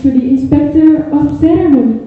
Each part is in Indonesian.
to the Inspector of Ceremony.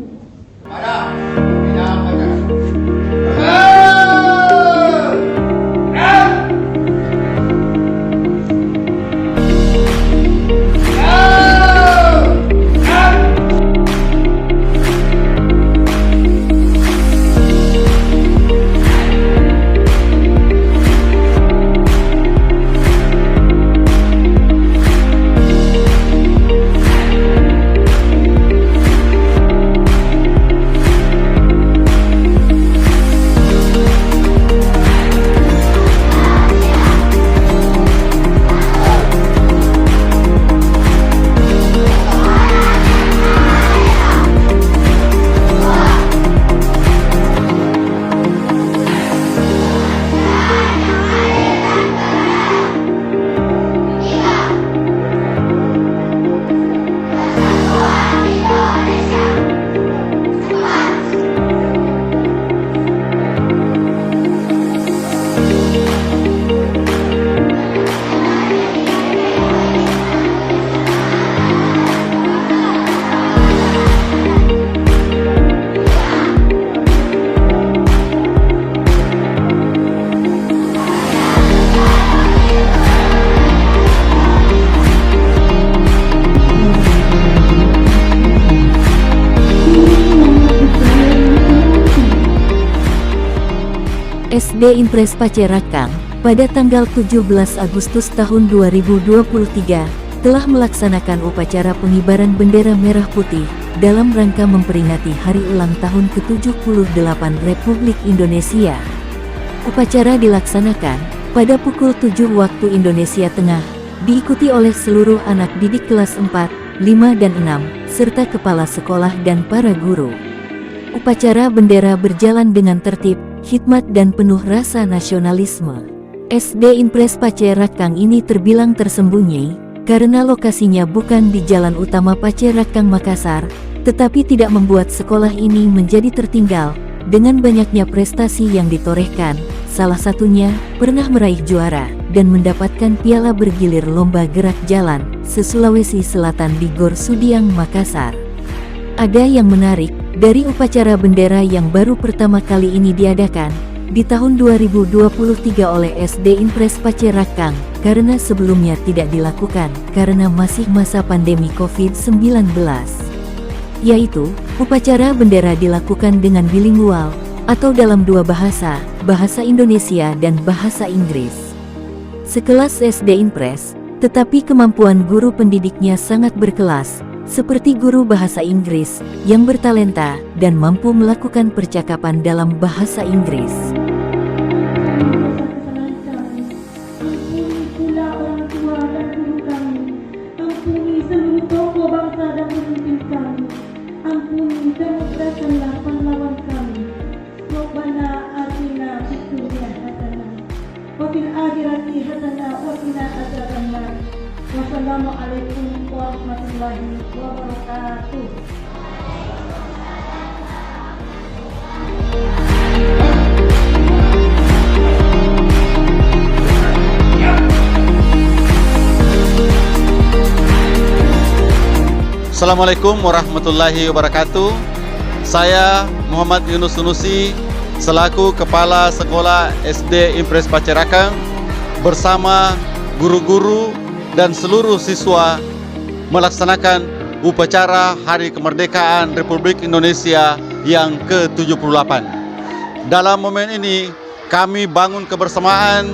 SD Impres Pacerakang pada tanggal 17 Agustus tahun 2023 telah melaksanakan upacara pengibaran bendera merah putih dalam rangka memperingati hari ulang tahun ke-78 Republik Indonesia. Upacara dilaksanakan pada pukul 7 waktu Indonesia Tengah, diikuti oleh seluruh anak didik kelas 4, 5 dan 6, serta kepala sekolah dan para guru. Upacara bendera berjalan dengan tertib, hikmat dan penuh rasa nasionalisme. SD Impres Pacerakang ini terbilang tersembunyi, karena lokasinya bukan di jalan utama Pacerakang Makassar, tetapi tidak membuat sekolah ini menjadi tertinggal, dengan banyaknya prestasi yang ditorehkan, salah satunya, pernah meraih juara, dan mendapatkan piala bergilir lomba gerak jalan, se-Sulawesi Selatan di Gor Sudiang Makassar. Ada yang menarik, dari upacara bendera yang baru pertama kali ini diadakan, di tahun 2023 oleh SD Impres Pacerakang, karena sebelumnya tidak dilakukan, karena masih masa pandemi COVID-19. Yaitu, upacara bendera dilakukan dengan bilingual, atau dalam dua bahasa, bahasa Indonesia dan bahasa Inggris. Sekelas SD Impres, tetapi kemampuan guru pendidiknya sangat berkelas, seperti guru bahasa Inggris, yang bertalenta, dan mampu melakukan percakapan dalam bahasa Inggris. Ampuni pula orang tua dan guru kami. Ampuni seluruh tokoh bangsa dan pemimpin kami. Ampuni dan bebaskanlah pahlawan kami. Rabbana atina fid dunya hasanah wa fil akhirati hasanah wa qina adzabannar. Wassalamualaikum warahmatullahi wabarakatuh. Assalamualaikum warahmatullahi wabarakatuh. Saya Muhammad Yunus Sunusi selaku Kepala Sekolah SD Impres Pacerakang bersama guru-guru dan seluruh siswa melaksanakan upacara Hari Kemerdekaan Republik Indonesia yang ke-78. Dalam momen ini kami bangun kebersamaan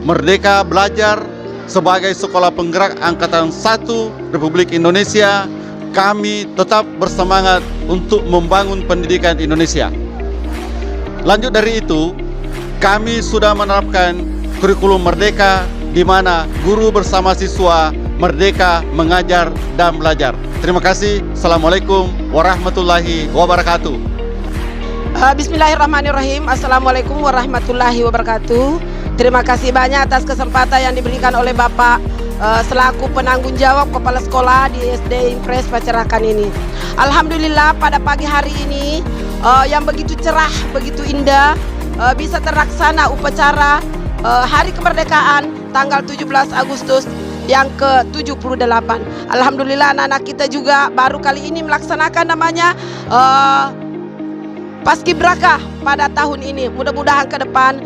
Merdeka Belajar sebagai sekolah penggerak Angkatan 1 Republik Indonesia. Kami tetap bersemangat untuk membangun pendidikan Indonesia. Lanjut dari itu, kami sudah menerapkan kurikulum merdeka di mana guru bersama siswa merdeka mengajar dan belajar. Terima kasih. Assalamualaikum warahmatullahi wabarakatuh. Bismillahirrahmanirrahim. Assalamualaikum warahmatullahi wabarakatuh. Terima kasih banyak atas kesempatan yang diberikan oleh Bapak selaku penanggung jawab kepala sekolah di SD Impres Pacerakang ini. Alhamdulillah pada pagi hari ini yang begitu cerah, begitu indah, bisa terlaksana upacara Hari Kemerdekaan tanggal 17 Agustus yang ke-78. Alhamdulillah anak-anak kita juga baru kali ini melaksanakan namanya Paskibraka pada tahun ini. Mudah-mudahan ke depan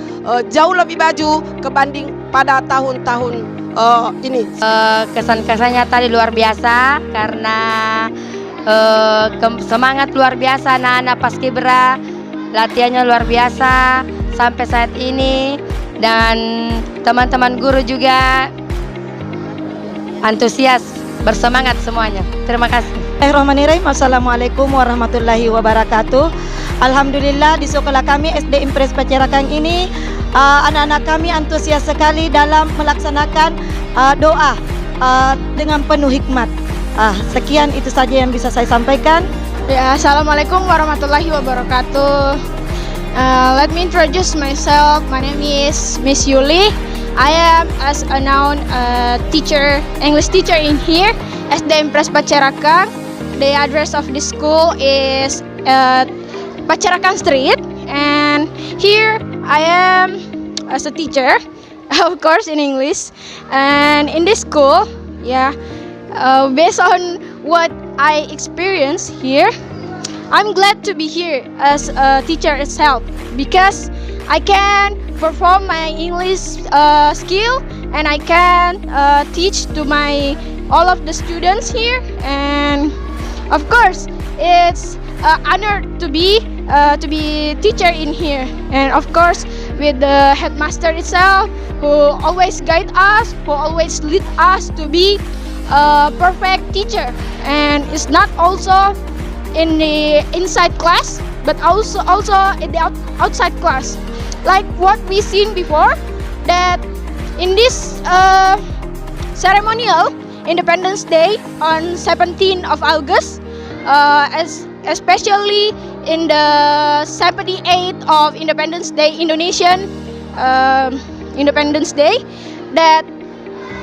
jauh lebih maju kebanding pada tahun-tahun ini. Kesan-kesannya tadi luar biasa karena semangat luar biasa anak-anak Paskibra, latihannya luar biasa sampai saat ini, dan teman-teman guru juga antusias, bersemangat semuanya. Terima kasih. Bismillahirrahmanirrahim. Assalamualaikum warahmatullahi wabarakatuh. Alhamdulillah di sekolah kami SD Impres Pacerakan ini anak-anak kami antusias sekali dalam melaksanakan doa dengan penuh hikmat. Sekian itu saja yang bisa saya sampaikan. Ya, Assalamualaikum warahmatullahi wabarakatuh. Let me introduce myself. My name is Miss Yuli. I am as a known teacher, English teacher in here, SD Impres Pacerakan. The address of the school is Pacerakan Street, and here I am as a teacher, of course in English. And in this school, based on what I experienced here, I'm glad to be here as a teacher itself, because I can perform my English skill, and I can teach to all of the students here. And of course, it's an honor to be teacher in here, and of course with the headmaster itself, who always guide us, who always lead us to be a perfect teacher. And it's not also in the inside class, but also in the outside class, like what we seen before, that in this ceremonial Independence Day on 17th of August, especially in the 78th of Independence Day, Indonesian Independence Day, that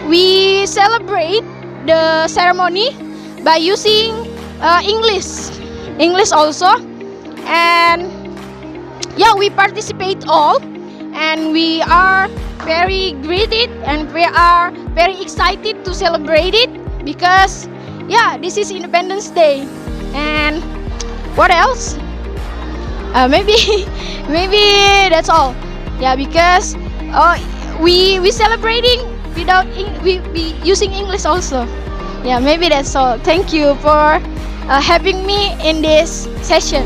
we celebrate the ceremony by using English also. And we participate all, and we are very greeted, and we are very excited to celebrate it, because this is Independence Day. And what else? Maybe that's all. Because we celebrating without we using English also. Maybe that's all. Thank you for having me in this session.